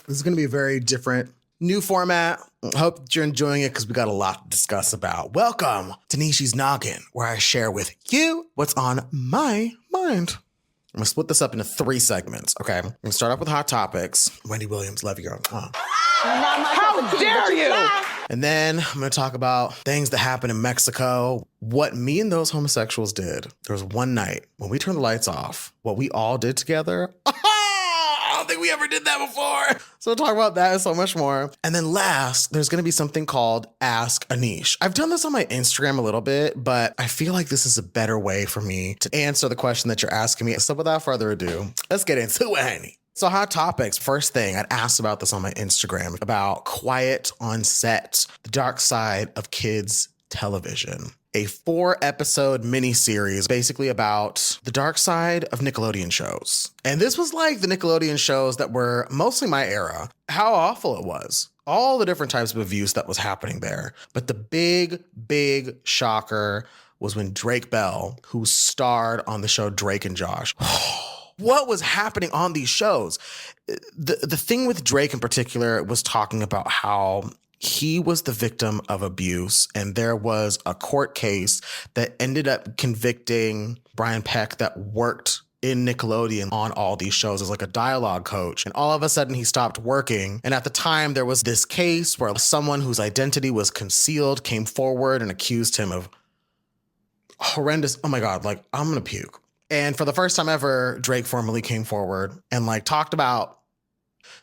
This is going to be a very different new format. Hope that you're enjoying it because we got a lot to discuss about. Welcome to Neeshi's Noggin, where I share with you what's on my mind. I'm going to split this up into 3 segments, okay? I'm going to start off with hot topics. Wendy Williams, love you, girl. How dare you? And then I'm going to talk about things that happened in Mexico, what me and those homosexuals did. There was one night when we turned the lights off, what we all did together. I don't think we ever did that before. So we'll talk about that and so much more. And then last, there's going to be something called Ask Aneesh. I've done this on my Instagram a little bit, but I feel like this is a better way for me to answer the question that you're asking me. So without further ado, let's get into it, honey. So hot topics. First thing, I'd asked about this on my Instagram, about quiet on set, the dark side of kids' television. A 4-episode miniseries basically about the dark side of Nickelodeon shows. And this was like the Nickelodeon shows that were mostly my era, how awful it was. All the different types of abuse that was happening there. But the big shocker was when Drake Bell, who starred on the show Drake and Josh, what was happening on these shows? The thing with Drake in particular was talking about how he was the victim of abuse, and there was a court case that ended up convicting Brian Peck that worked in Nickelodeon on all these shows as like a dialogue coach. And all of a sudden he stopped working. And at the time there was this case where someone whose identity was concealed came forward and accused him of horrendous, oh my God, like I'm gonna puke. And for the first time ever, Drake formally came forward and like talked about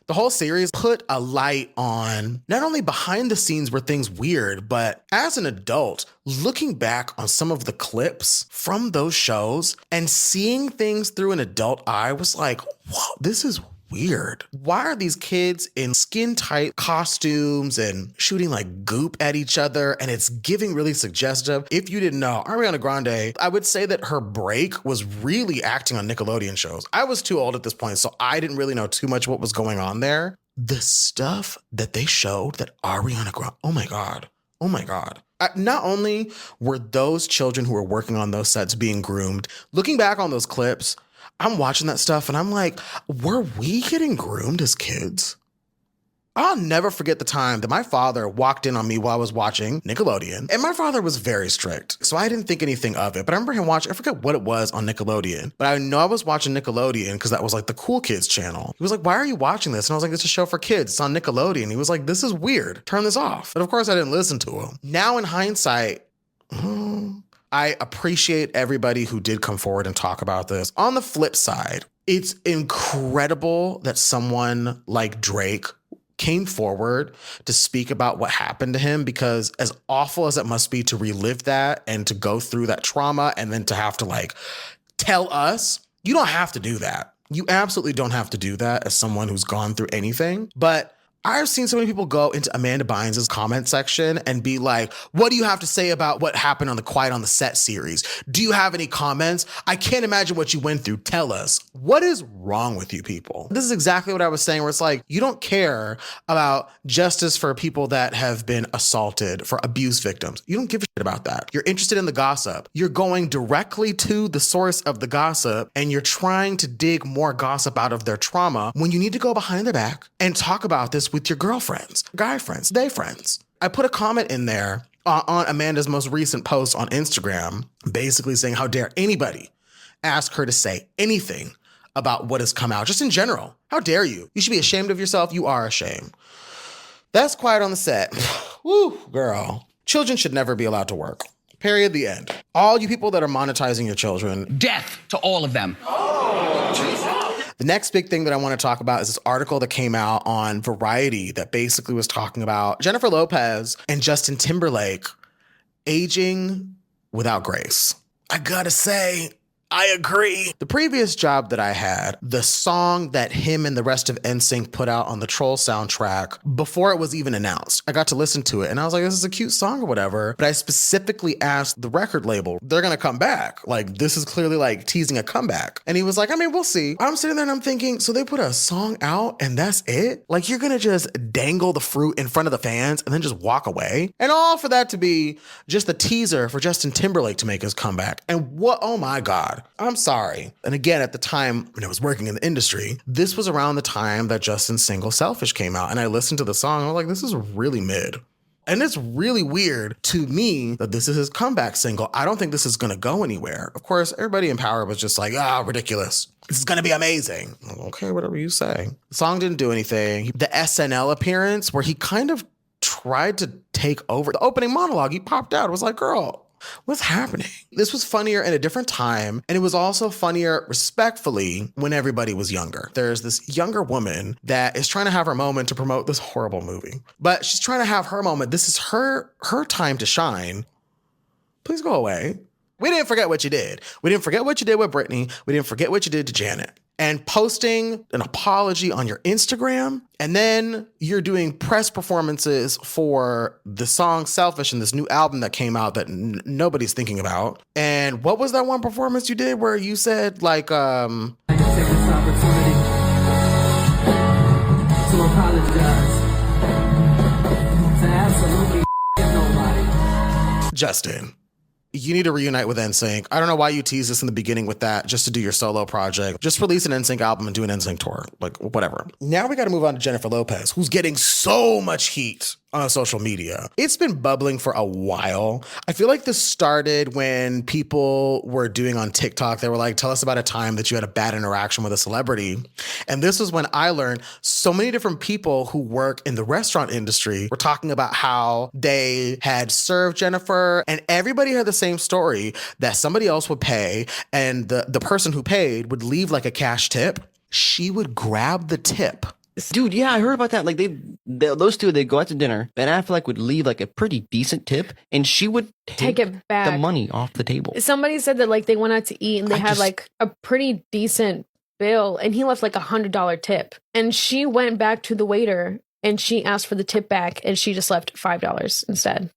the whole series, put a light on not only behind the scenes were things weird, but as an adult, looking back on some of the clips from those shows and seeing things through an adult eye was like, whoa, this is weird. Why are these kids in skin tight costumes and shooting like goop at each other? And it's giving really suggestive. If you didn't know, Ariana Grande, I would say that her break was really acting on Nickelodeon shows. I was too old at this point, so I didn't really know too much what was going on there. The stuff that they showed that Ariana Grande, oh my God. Not only were those children who were working on those sets being groomed, looking back on those clips, I'm watching that stuff and I'm like, were we getting groomed as kids? I'll never forget the time that my father walked in on me while I was watching Nickelodeon. And my father was very strict, so I didn't think anything of it. But I remember him watching, I forget what it was on Nickelodeon, but I know I was watching Nickelodeon because that was like the cool kids channel. He was like, why are you watching this? And I was like, it's a show for kids. It's on Nickelodeon. He was like, this is weird. Turn this off. But of course I didn't listen to him. Now in hindsight, I appreciate everybody who did come forward and talk about this. On the flip side, it's incredible that someone like Drake came forward to speak about what happened to him, because as awful as it must be to relive that and to go through that trauma and then to have to like tell us, you don't have to do that. You absolutely don't have to do that as someone who's gone through anything. But I've seen so many people go into Amanda Bynes' comment section and be like, what do you have to say about what happened on the Quiet on the Set series? Do you have any comments? I can't imagine what you went through. Tell us. What is wrong with you people? This is exactly what I was saying, where it's like, you don't care about justice for people that have been assaulted, for abuse victims. You don't give a shit about that. You're interested in the gossip. You're going directly to the source of the gossip and you're trying to dig more gossip out of their trauma when you need to go behind their back and talk about this with your girlfriends, guy friends, they friends. I put a comment in there on Amanda's most recent post on Instagram, basically saying, how dare anybody ask her to say anything about what has come out, just in general. How dare you? You should be ashamed of yourself. You are ashamed. That's Quiet on the Set. Woo, girl. Children should never be allowed to work. Period, the end. All you people that are monetizing your children. Death to all of them. The next big thing that I want to talk about is this article that came out on Variety that basically was talking about Jennifer Lopez and Justin Timberlake aging without grace. I gotta say, I agree. The previous job that I had, the song that him and the rest of NSYNC put out on the Troll soundtrack, before it was even announced, I got to listen to it and I was like, this is a cute song or whatever. But I specifically asked the record label, they're gonna come back. Like, this is clearly like teasing a comeback. And he was like, I mean, we'll see. I'm sitting there and I'm thinking, so they put a song out and that's it? Like, you're gonna just dangle the fruit in front of the fans and then just walk away? And all for that to be just the teaser for Justin Timberlake to make his comeback. And what, oh my God. God. I'm sorry. And again, at the time when I was working in the industry, this was around the time that Justin's single Selfish came out. And I listened to the song and I was like, this is really mid. And it's really weird to me that this is his comeback single. I don't think this is going to go anywhere. Of course, everybody in Power was just like, ridiculous. This is going to be amazing. I'm like, okay, whatever you say. The song didn't do anything. The SNL appearance where he kind of tried to take over the opening monologue, he popped out. It was like, girl, what's happening? This was funnier in a different time. And it was also funnier respectfully when everybody was younger. There's this younger woman that is trying to have her moment to promote this horrible movie. But she's trying to have her moment. This is her time to shine. Please go away. We didn't forget what you did. We didn't forget what you did with Britney. We didn't forget what you did to Janet. And posting an apology on your Instagram, and then you're doing press performances for the song Selfish and this new album that came out that nobody's thinking about. And what was that one performance you did where you said like, I can take this opportunity to apologize to absolutely nobody. Justin. You need to reunite with NSYNC. I don't know why you teased us in the beginning with that just to do your solo project. Just release an NSYNC album and do an NSYNC tour. Like, whatever. Now we got to move on to Jennifer Lopez, who's getting so much heat on social media. It's been bubbling for a while. I feel like this started when people were doing on TikTok. They were like, tell us about a time that you had a bad interaction with a celebrity. And this was when I learned so many different people who work in the restaurant industry were talking about how they had served Jennifer, and everybody had the same story that somebody else would pay and the person who paid would leave like a cash tip. She would grab the tip. Dude, yeah, I heard about that. Like those two, they'd go out to dinner. Ben Affleck would leave like a pretty decent tip, and she would take it back, the money off the table. Somebody said that like they went out to eat and they had like a pretty decent bill, and he left like $100 tip, and she went back to the waiter and she asked for the tip back, and she just left $5 instead.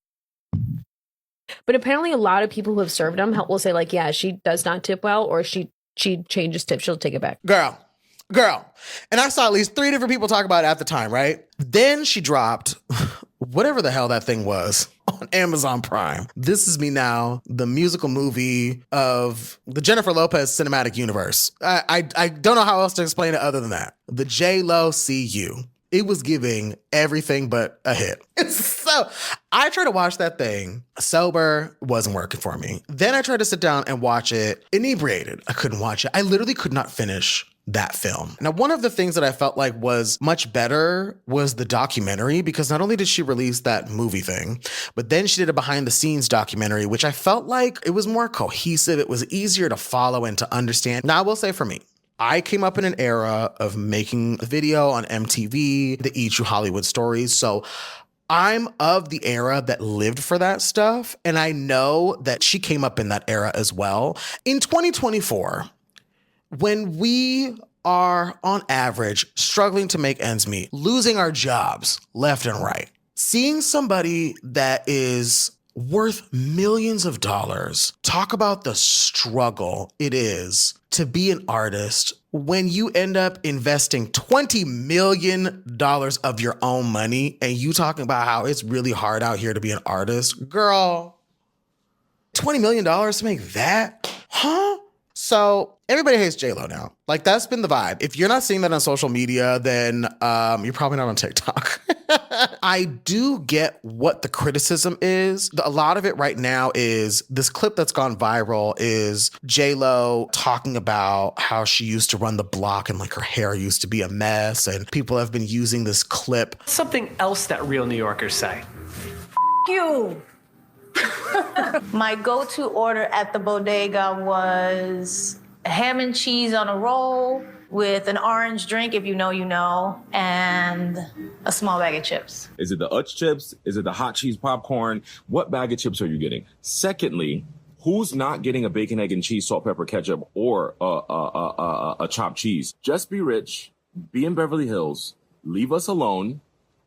But apparently, a lot of people who have served him will say like, yeah, she does not tip well, or she changes tip, she'll take it back. Girl. And I saw at least 3 different people talk about it at the time, right? Then she dropped whatever the hell that thing was on Amazon Prime. This Is Me Now, the musical movie of the Jennifer Lopez cinematic universe. I don't know how else to explain it other than that. The J-Lo CU. It was giving everything but a hit. So I tried to watch that thing sober, wasn't working for me. Then I tried to sit down and watch it inebriated. I couldn't watch it. I literally could not finish that film. Now, one of the things that I felt like was much better was the documentary, because not only did she release that movie thing, but then she did a behind the scenes documentary, which I felt like it was more cohesive. It was easier to follow and to understand. Now, I will say for me, I came up in an era of making a video on MTV, the E! True Hollywood Stories. So I'm of the era that lived for that stuff. And I know that she came up in that era as well. In 2024, when we are on average struggling to make ends meet, losing our jobs left and right, seeing somebody that is worth millions of dollars talk about the struggle it is to be an artist when you end up investing $20 million of your own money, and you talking about how it's really hard out here to be an artist. Girl, $20 million to make that? Huh? So everybody hates J-Lo now. Like, that's been the vibe. If you're not seeing that on social media, then you're probably not on TikTok. I do get what the criticism is. A lot of it right now is this clip that's gone viral is J-Lo talking about how she used to run the block and like her hair used to be a mess. And people have been using this clip. Something else that real New Yorkers say. You. My go-to order at the bodega was ham and cheese on a roll with an orange drink, if you know, you know, and a small bag of chips. Is it the Utz chips? Is it the hot cheese popcorn? What bag of chips are you getting? Secondly, who's not getting a bacon, egg, and cheese, salt, pepper, ketchup, or a chopped cheese? Just be rich, be in Beverly Hills, leave us alone,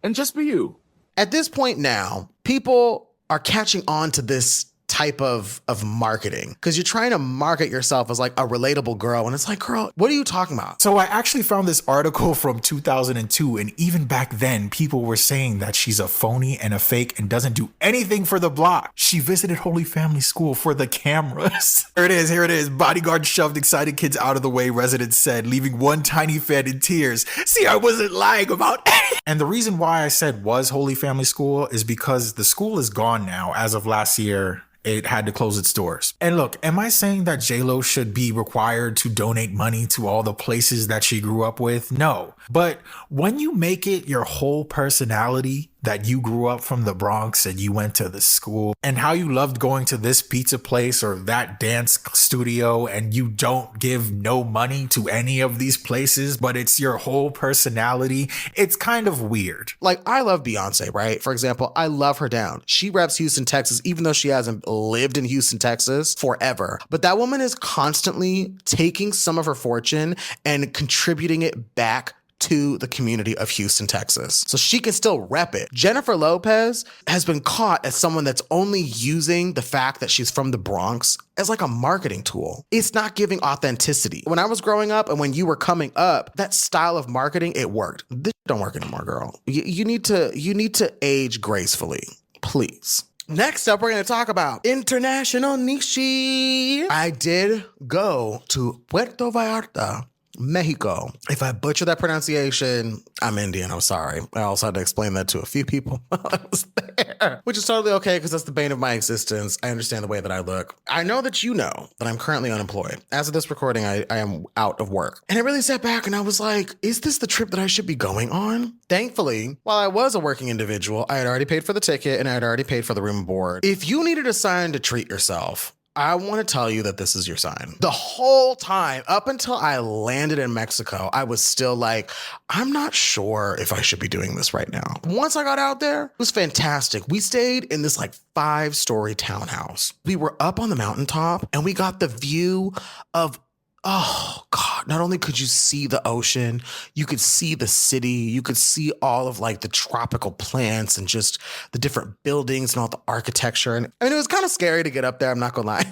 and just be you. At this point now, people are catching on to this type of marketing, because you're trying to market yourself as like a relatable girl, and it's like, girl, what are you talking about? So I actually found this article from 2002, and even back then people were saying that she's a phony and a fake and doesn't do anything for the block. She visited Holy Family School for the cameras. Here it is. Bodyguard shoved excited kids out of the way, residents said, leaving one tiny fan in tears. See, I wasn't lying about anything. And the reason why I said was Holy Family School is because the school is gone now. As of last year, it had to close its doors. And look, am I saying that J-Lo should be required to donate money to all the places that she grew up with? No. But when you make it your whole personality that you grew up from the Bronx and you went to the school, and how you loved going to this pizza place or that dance studio, and you don't give no money to any of these places, but it's your whole personality, it's kind of weird. Like, I love Beyonce, right? For example, I love her down. She reps Houston, Texas, even though she hasn't lived in Houston, Texas forever. But that woman is constantly taking some of her fortune and contributing it back to the community of Houston, Texas. So she can still rep it. Jennifer Lopez has been caught as someone that's only using the fact that she's from the Bronx as like a marketing tool. It's not giving authenticity. When I was growing up and when you were coming up, that style of marketing, it worked. This don't work anymore, girl. You need to age gracefully, please. Next up, we're going to talk about International Neeshi. I did go to Puerto Vallarta, Mexico. If I butcher that pronunciation, I'm Indian. I'm sorry. I also had to explain that to a few people while I was there, which is totally okay because that's the bane of my existence. I understand the way that I look. I know that you know that I'm currently unemployed. As of this recording, I am out of work. And I really sat back and I was like, is this the trip that I should be going on? Thankfully, while I was a working individual, I had already paid for the ticket and I had already paid for the room and board. If you needed a sign to treat yourself, I want to tell you that this is your sign. The whole time, up until I landed in Mexico, I was still like, I'm not sure if I should be doing this right now. Once I got out there, it was fantastic. We stayed in this like 5-story townhouse. We were up on the mountaintop and we got the view of, oh God, not only could you see the ocean, you could see the city, you could see all of like the tropical plants and just the different buildings and all the architecture. And I mean, it was kind of scary to get up there, I'm not gonna lie,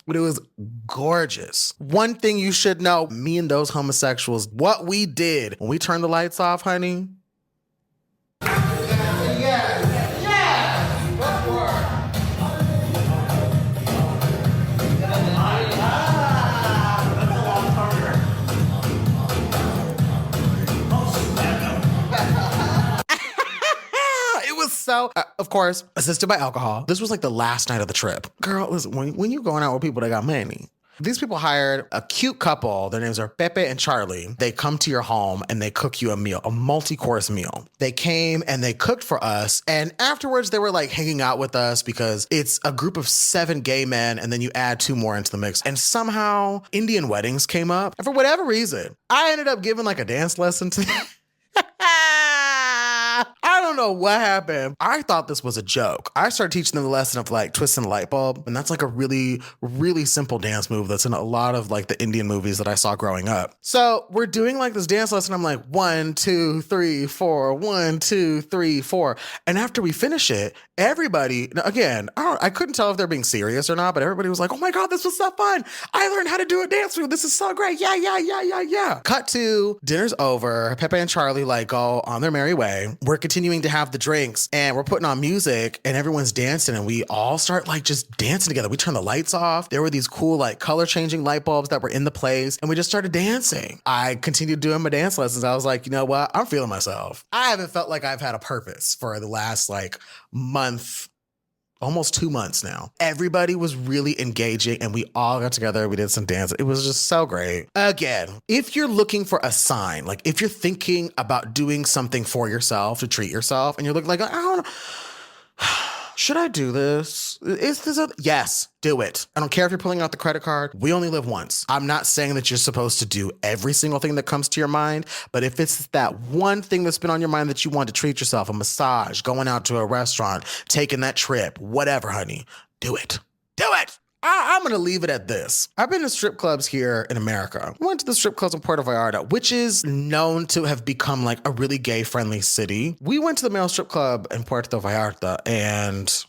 but it was gorgeous. One thing you should know, me and those homosexuals, what we did when we turned the lights off, honey. So, of course, assisted by alcohol. This was like the last night of the trip. Girl, listen, when you're going out with people that got money, these people hired a cute couple. Their names are Pepe and Charlie. They come to your home and they cook you a meal, a multi-course meal. They came and they cooked for us. And afterwards, they were like hanging out with us because it's a group of 7 gay men. And then you add 2 more into the mix. And somehow Indian weddings came up. And for whatever reason, I ended up giving like a dance lesson to them. I don't know what happened. I thought this was a joke. I started teaching them the lesson of like twisting the light bulb. And that's like a really, really simple dance move that's in a lot of like the Indian movies that I saw growing up. So we're doing like this dance lesson. I'm like, 1, 2, 3, 4, 1, 2, 3, 4. And after we finish it, everybody, again, I couldn't tell if they're being serious or not, but everybody was like, oh my God, this was so fun. I learned how to do a dance move. This is so great. Yeah. Cut to dinner's over. Pepe and Charlie like go on their merry way. We're continuing to have the drinks and we're putting on music and everyone's dancing and we all start like just dancing together. We turn the lights off. There were these cool like color changing light bulbs that were in the place and we just started dancing. I continued doing my dance lessons. I was like, you know what? I'm feeling myself. I haven't felt like I've had a purpose for the last like month, almost 2 months now. Everybody was really engaging and we all got together. We did some dance. It was just so great. Again, if you're looking for a sign, like if you're thinking about doing something for yourself to treat yourself and you're looking like, I don't know, should I do this? Is this yes, do it. I don't care if you're pulling out the credit card. We only live once. I'm not saying that you're supposed to do every single thing that comes to your mind, but if it's that one thing that's been on your mind that you want to treat yourself, a massage, going out to a restaurant, taking that trip, whatever, honey, do it. Do it. I'm going to leave it at this. I've been to strip clubs here in America. I went to the strip clubs in Puerto Vallarta, which is known to have become like a really gay-friendly city. We went to the male strip club in Puerto Vallarta and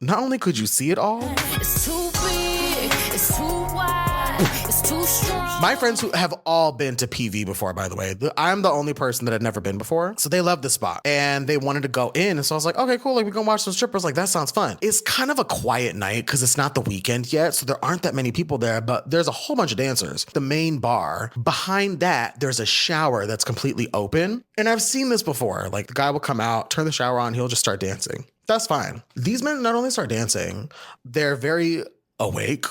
not only could you see it all, It's too big, it's too wide, it's too strong. my friends who have all been to PV before, by the way, I'm the only person that had never been before. So they loved the spot and they wanted to go in. And so I was like, okay, cool. Like we can watch some strippers. Like that sounds fun. It's kind of a quiet night because it's not the weekend yet. So there aren't that many people there, but there's a whole bunch of dancers. The main bar, behind that, there's a shower that's completely open. And I've seen this before. Like the guy will come out, turn the shower on, he'll just start dancing. That's fine. These men not only start dancing, they're very awake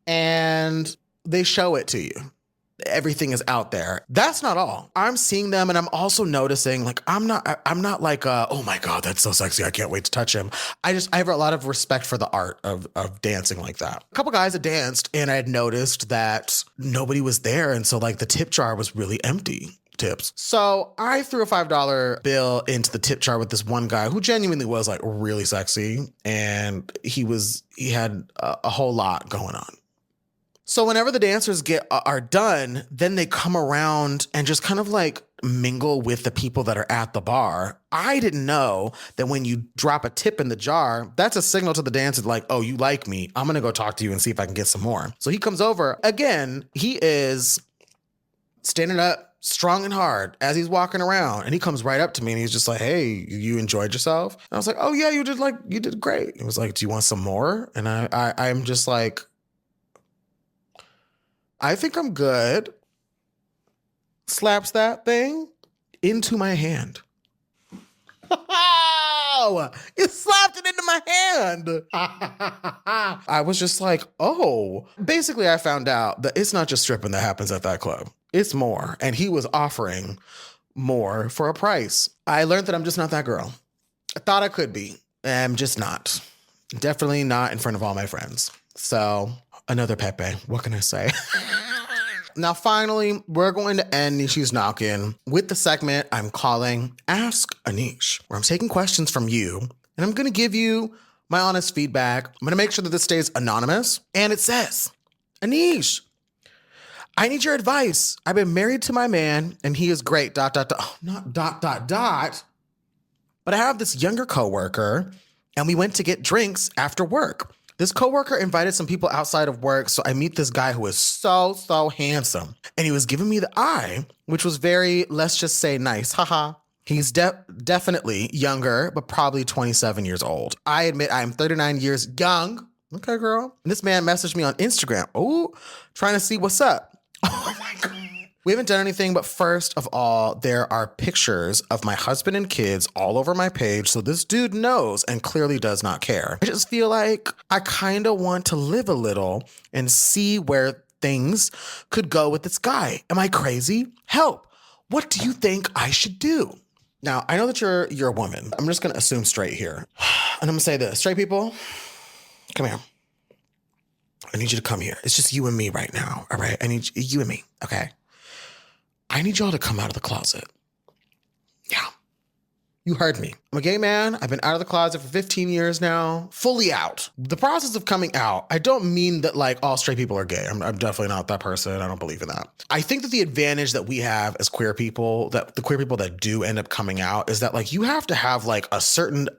and they show it to you. Everything is out there. That's not all. I'm seeing them and I'm also noticing, like, I'm not like, oh my God, that's so sexy, I can't wait to touch him. I have a lot of respect for the art of dancing like that. A couple guys had danced and I had noticed that nobody was there. And so like the tip jar was really empty. Tips. So I threw a $5 bill into the tip jar with this one guy who genuinely was like really sexy. And he had a whole lot going on. So whenever the dancers are done, then they come around and just kind of like mingle with the people that are at the bar. I didn't know that when you drop a tip in the jar, that's a signal to the dancer like, oh, you like me. I'm going to go talk to you and see if I can get some more. So he comes over. Again, he is standing up strong and hard as he's walking around. And he comes right up to me and he's just like, hey, you enjoyed yourself? And I was like, oh yeah, you did great. He was like, do you want some more? And I'm just like, I think I'm good. Slaps that thing into my hand. Oh, it slapped it into my hand. I was just like, oh. Basically, I found out that it's not just stripping that happens at that club. It's more. And he was offering more for a price. I learned that I'm just not that girl. I thought I could be. I'm just not. Definitely not in front of all my friends. So, another Pepe. What can I say? Now, finally, we're going to end Neeshi's Noggin with the segment I'm calling Ask Aneesh, where I'm taking questions from you, and I'm going to give you my honest feedback. I'm going to make sure that this stays anonymous. And it says, Aneesh, I need your advice. I've been married to my man, and he is great, ... Oh, not ... But I have this younger coworker, and we went to get drinks after work. This coworker invited some people outside of work, so I meet this guy who is so handsome. And he was giving me the eye, which was very, let's just say nice, haha. He's definitely younger, but probably 27 years old. I admit I am 39 years young. Okay, girl. And this man messaged me on Instagram. Oh, trying to see what's up. Oh my God. We haven't done anything, but first of all, there are pictures of my husband and kids all over my page, so this dude knows and clearly does not care. I just feel like I kind of want to live a little and see where things could go with this guy. Am I crazy? Help. What do you think I should do? Now, I know that you're a woman. I'm just going to assume straight here. And I'm going to say this. Straight people, come here. I need you to come here. It's just you and me right now, all right? I need you and me, okay? I need y'all to come out of the closet. Yeah. You heard me. I'm a gay man. I've been out of the closet for 15 years now, fully out. The process of coming out, I don't mean that like all straight people are gay. I'm definitely not that person. I don't believe in that. I think that the advantage that we have as queer people, that the queer people that do end up coming out, is that like you have to have like a certain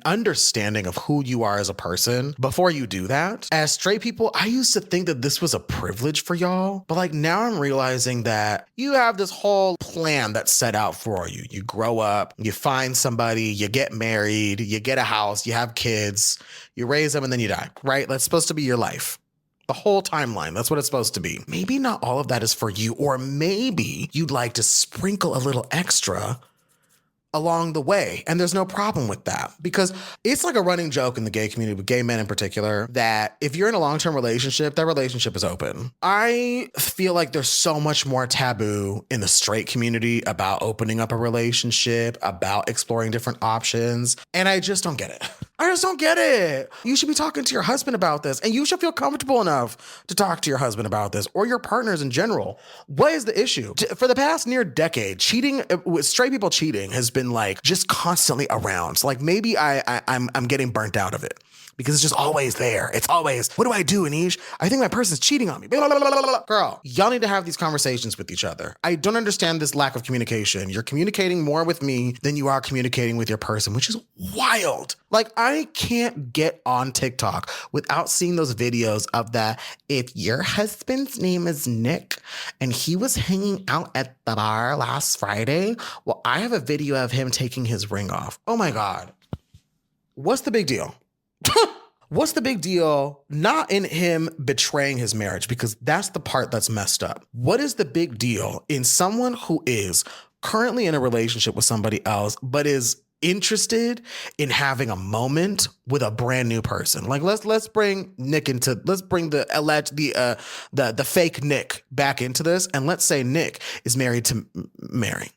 understanding of who you are as a person before you do that. As straight people, I used to think that this was a privilege for y'all, but like now I'm realizing that you have this whole plan that's set out for you. You grow up, you find somebody, you get married, you get a house, you have kids, you raise them, and then you die, right? That's supposed to be your life. The whole timeline, that's what it's supposed to be. Maybe not all of that is for you, or maybe you'd like to sprinkle a little extra along the way. And there's no problem with that, because it's like a running joke in the gay community, with gay men in particular, that if you're in a long-term relationship, that relationship is open. I feel like there's so much more taboo in the straight community about opening up a relationship, about exploring different options. And I just don't get it. I just don't get it. You should be talking to your husband about this, and you should feel comfortable enough to talk to your husband about this, or your partners in general. What is the issue? For the past near decade, cheating, with straight people cheating has been like just constantly around. So like maybe I'm getting burnt out of it, because it's just always there. It's always, what do I do, Aneesh? I think my person's cheating on me. Blah, blah, blah, blah, blah. Girl, y'all need to have these conversations with each other. I don't understand this lack of communication. You're communicating more with me than you are communicating with your person, which is wild. Like, I can't get on TikTok without seeing those videos of that. If your husband's name is Nick and he was hanging out at the bar last Friday, well, I have a video of him taking his ring off. Oh my God. What's the big deal? What's the big deal? Not in him betraying his marriage, because that's the part that's messed up. What is the big deal in someone who is currently in a relationship with somebody else, but is interested in having a moment with a brand new person? Like, let's bring Nick into, let's bring the fake Nick back into this, and let's say Nick is married to Mary.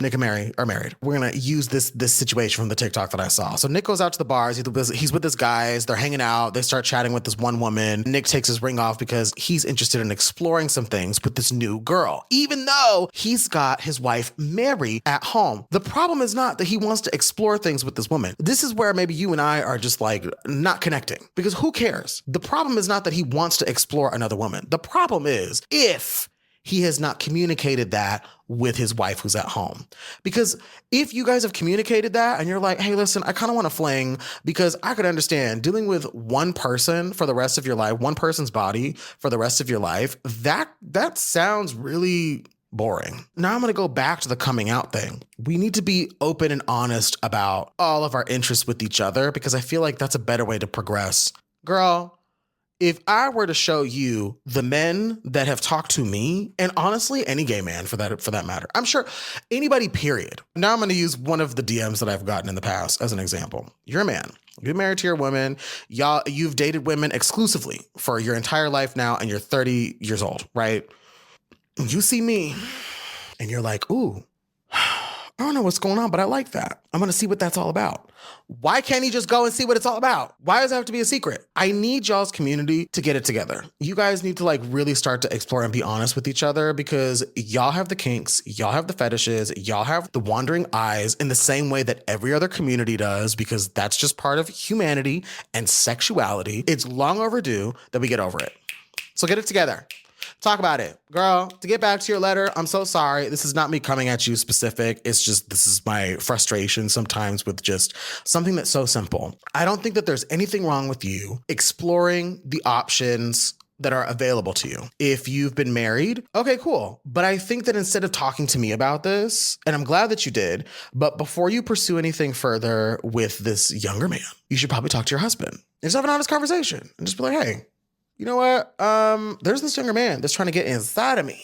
Nick and Mary are married. We're going to use this situation from the TikTok that I saw. So Nick goes out to the bars. He's with his guys. They're hanging out. They start chatting with this one woman. Nick takes his ring off because he's interested in exploring some things with this new girl, even though he's got his wife, Mary, at home. The problem is not that he wants to explore things with this woman. This is where maybe you and I are just like not connecting, because who cares? The problem is not that he wants to explore another woman. The problem is if he has not communicated that with his wife who's at home. Because if you guys have communicated that and you're like, hey, listen, I kind of want to fling, because I could understand dealing with one person for the rest of your life, one person's body for the rest of your life, that sounds really boring. Now I'm going to go back to the coming out thing. We need to be open and honest about all of our interests with each other, because I feel like that's a better way to progress. Girl, if I were to show you the men that have talked to me, and honestly, any gay man for that matter, I'm sure anybody, period. Now I'm going to use one of the DMs that I've gotten in the past as an example. You're a man. You're married to your woman. You've dated women exclusively for your entire life now, and you're 30 years old, right? You see me, and you're like, ooh, I don't know what's going on, but I like that. I'm going to see what that's all about. Why can't he just go and see what it's all about? Why does it have to be a secret? I need y'all's community to get it together. You guys need to like really start to explore and be honest with each other, because y'all have the kinks, y'all have the fetishes, y'all have the wandering eyes in the same way that every other community does, because that's just part of humanity and sexuality. It's long overdue that we get over it. So get it together. Talk about it. Girl, to get back to your letter, I'm so sorry. This is not me coming at you specific. It's just, this is my frustration sometimes with just something that's so simple. I don't think that there's anything wrong with you exploring the options that are available to you. If you've been married, okay, cool. But I think that instead of talking to me about this, and I'm glad that you did, but before you pursue anything further with this younger man, you should probably talk to your husband and just have an honest conversation and just be like, hey, you know what? There's this younger man that's trying to get inside of me,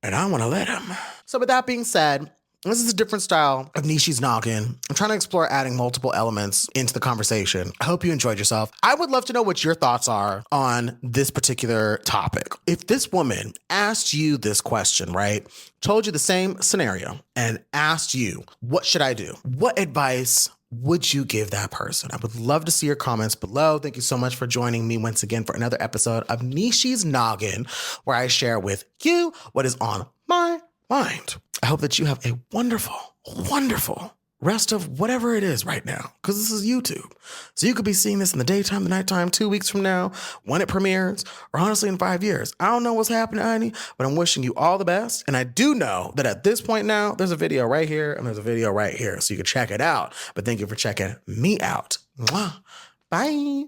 and I want to let him. So with that being said, this is a different style of Neeshi's Noggin. I'm trying to explore adding multiple elements into the conversation. I hope you enjoyed yourself. I would love to know what your thoughts are on this particular topic. If this woman asked you this question, right? Told you the same scenario and asked you, what should I do? What advice would you give that person? I would love to see your comments below. Thank you so much for joining me once again for another episode of Neeshi's Noggin, where I share with you what is on my mind. I hope that you have a wonderful, wonderful rest of whatever it is right now, because this is YouTube. So you could be seeing this in the daytime, the nighttime, 2 weeks from now, when it premieres, or honestly in 5 years. I don't know what's happening, honey, but I'm wishing you all the best. And I do know that at this point now, there's a video right here and there's a video right here, so you can check it out. But thank you for checking me out. Mwah. Bye.